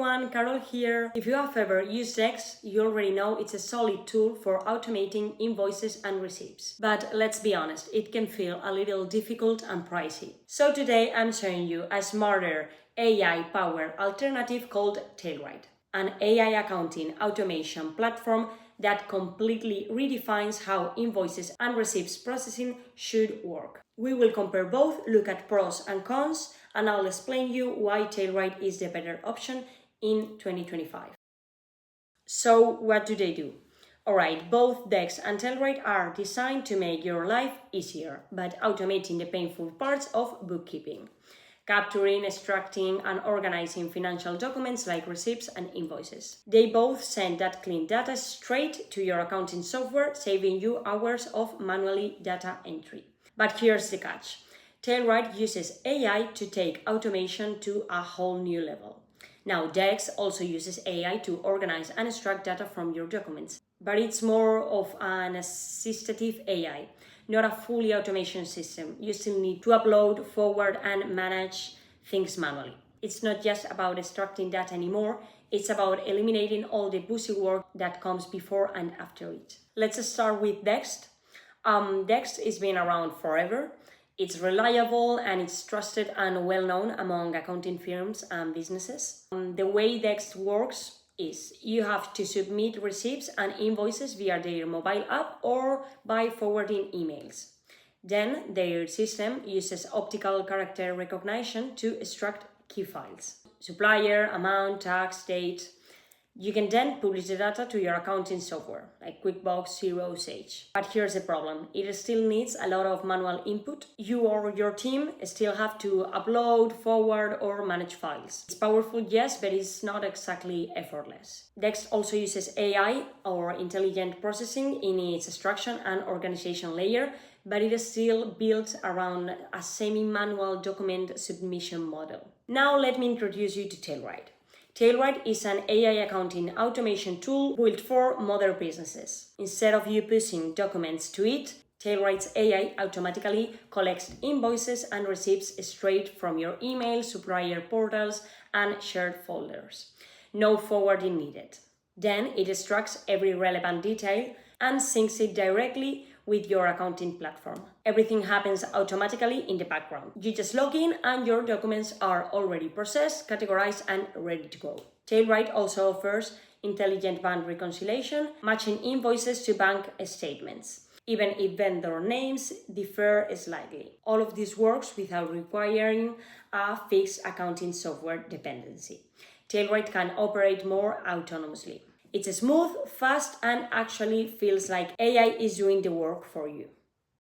everyone, Carol here. If you have ever used Dext, you already know it's a solid tool for automating invoices and receipts. But let's be honest, it can feel a little difficult and pricey. So today I'm showing you a smarter AI-powered alternative called Tailride, an AI accounting automation platform that completely redefines how invoices and receipts processing should work. We will compare both, look at pros and cons, and I'll explain you why Tailride is the better option in 2025. So what do? Alright, both Dext and Tailride are designed to make your life easier, but automating the painful parts of bookkeeping. Capturing, extracting, and organizing financial documents like receipts and invoices. They both send that clean data straight to your accounting software, saving you hours of manually data entry. But here's the catch. Tailride uses AI to take automation to a whole new level. Now, Dext also uses AI to organize and extract data from your documents, but it's more of an assistive AI, not a fully automation system. You still need to upload, forward, and manage things manually. It's not just about extracting data anymore, it's about eliminating all the busy work that comes before and after it. Let's start with Dext. Dext has been around forever. It's reliable and it's trusted and well-known among accounting firms and businesses. The way Dext works is you have to submit receipts and invoices via their mobile app or by forwarding emails. Then their system uses optical character recognition to extract key files. Supplier, amount, tax, date. You can then publish the data to your accounting software, like QuickBooks, Xero, Sage. But here's the problem. It still needs a lot of manual input. You or your team still have to upload, forward, or manage files. It's powerful, yes, but it's not exactly effortless. Dext also uses AI, or intelligent processing, in its extraction and organization layer, but it is still built around a semi-manual document submission model. Now let me introduce you to Tailride. Tailride is an AI accounting automation tool built for modern businesses. Instead of you pushing documents to it, Tailride's AI automatically collects invoices and receipts straight from your email, supplier portals, and shared folders. No forwarding needed. Then it extracts every relevant detail and syncs it directly with your accounting platform. Everything happens automatically in the background. You just log in and your documents are already processed, categorized, and ready to go. Tailride also offers intelligent bank reconciliation, matching invoices to bank statements, even if vendor names differ slightly. All of this works without requiring a fixed accounting software dependency. Tailride can operate more autonomously. It's smooth, fast, and actually feels like AI is doing the work for you.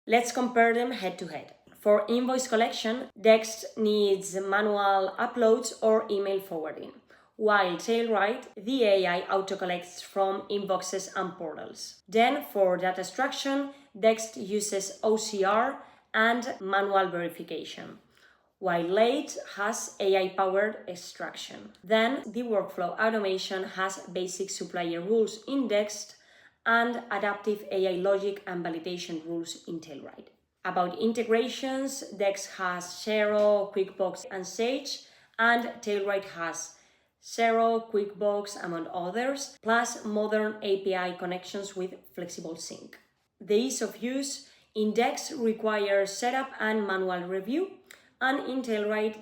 Let's compare them head to head. For invoice collection, Dext needs manual uploads or email forwarding, while Tailride, the AI auto-collects from inboxes and portals. Then for data extraction, Dext uses OCR and manual verification, while Late has AI-powered extraction. Then the workflow automation has basic supplier rules in Dext and adaptive AI logic and validation rules in Tailride. About integrations, Dext has Xero, QuickBooks, and Sage, and Tailride has Xero, QuickBooks, among others, plus modern API connections with flexible sync. The ease of use in Dext requires setup and manual review, and in Tailride,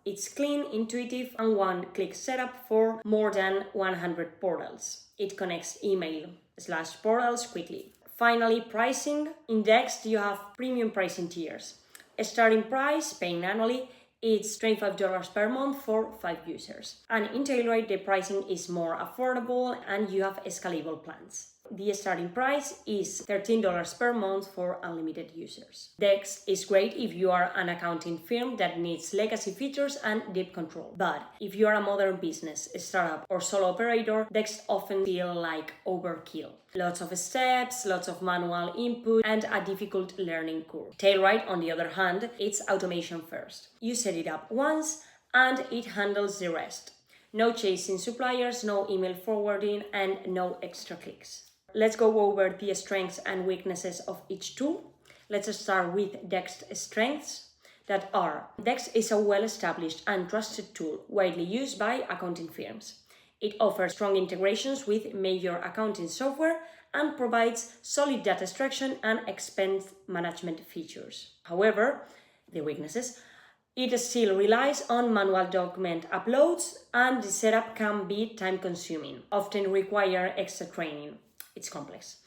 it's clean, intuitive, and one-click setup for more than 100 portals. It connects email/portals quickly. Finally, pricing. In Dext, you have premium pricing tiers. A starting price, paying annually, it's $25 per month for 5 users. And in Tailride, the pricing is more affordable and you have scalable plans. The starting price is $13 per month for unlimited users. Dext is great if you are an accounting firm that needs legacy features and deep control. But if you are a modern business, a startup, or solo operator, Dext often feels like overkill. Lots of steps, lots of manual input, and a difficult learning curve. Tailride, on the other hand, it's automation first. You set it up once and it handles the rest. No chasing suppliers, no email forwarding, and no extra clicks. Let's go over the strengths and weaknesses of each tool. Let's start with Dext strengths. that are: Dext is a well-established and trusted tool widely used by accounting firms. It offers strong integrations with major accounting software and provides solid data extraction and expense management features. However, the weaknesses: it still relies on manual document uploads, and the setup can be time-consuming, often require extra training. It's complex.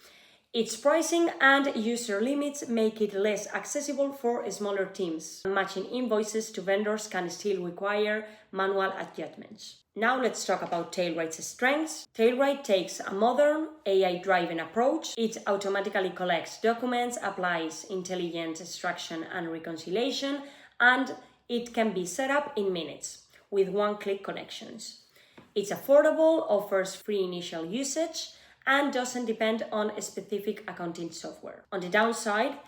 Its pricing and user limits make it less accessible for smaller teams. Matching invoices to vendors can still require manual adjustments. Now let's talk about Tailride's strengths. Tailride takes a modern, AI-driven approach. It automatically collects documents, applies intelligent extraction and reconciliation, and it can be set up in minutes with one-click connections. It's affordable, offers free initial usage, and doesn't depend on a specific accounting software. On the downside,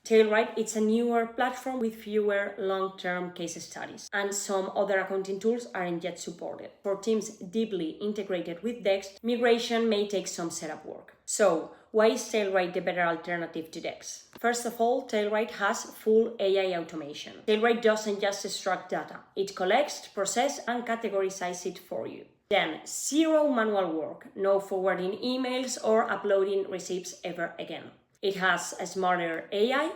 Tailride is a newer platform with fewer long-term case studies, and some other accounting tools aren't yet supported. For teams deeply integrated with Dext, migration may take some setup work. So, why is Tailride the better alternative to Dext? First of all, Tailride has full AI automation. Tailride doesn't just extract data, it collects, processes, and categorizes it for you. Then, zero manual work, no forwarding emails or uploading receipts ever again. It has a smarter AI,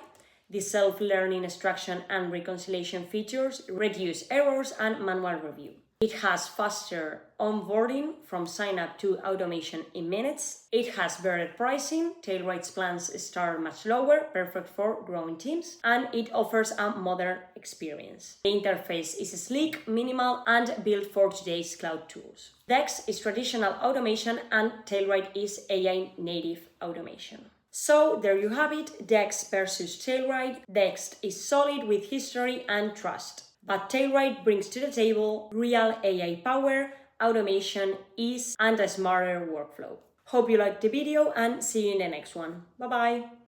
the self-learning extraction and reconciliation features reduce errors and manual review. It has faster onboarding from sign-up to automation in minutes. It has better pricing. Tailride's plans start much lower, perfect for growing teams. And it offers a modern experience. The interface is sleek, minimal, and built for today's cloud tools. Dext is traditional automation and Tailride is AI-native automation. So there you have it, Dext versus Tailride. Dext is solid with history and trust. But Tailride brings to the table real AI power, automation, ease, and a smarter workflow. Hope you liked the video and see you in the next one. Bye bye!